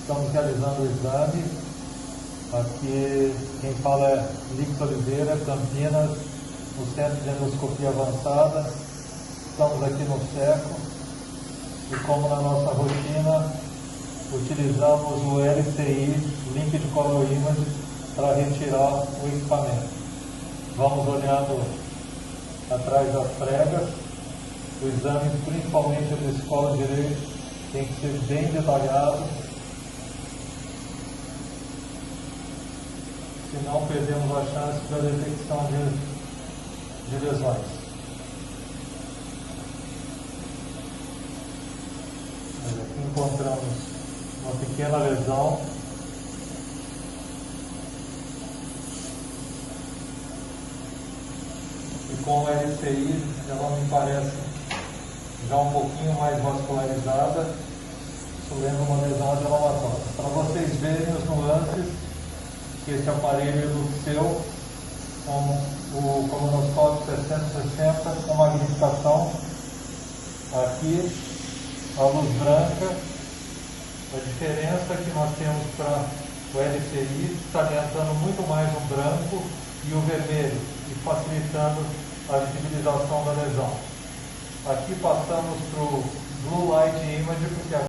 Estamos realizando o exame. Aqui quem fala é Líquid Oliveira, Campinas, no Centro de Endoscopia Avançada. Estamos aqui no SECO e, como na nossa rotina, utilizamos o LCI, Liquid Color Image, para retirar o equipamento. Vamos olhando atrás das pregas. O exame, principalmente desse colo direito, tem que ser bem detalhado, senão perdemos a chance da detecção de lesões. Aqui encontramos uma pequena lesão. E com o LCI ela me parece já um pouquinho mais vascularizada, isso lembra uma lesão adelomatória. Para vocês verem os nuances que esse aparelho Luxel com o colonoscópio 360 com magnificação, aqui a luz branca, a diferença que nós temos para o LCI, salientando muito mais o branco e o vermelho e facilitando a visibilização da lesão. Aqui passamos para o Blue Light Image, porque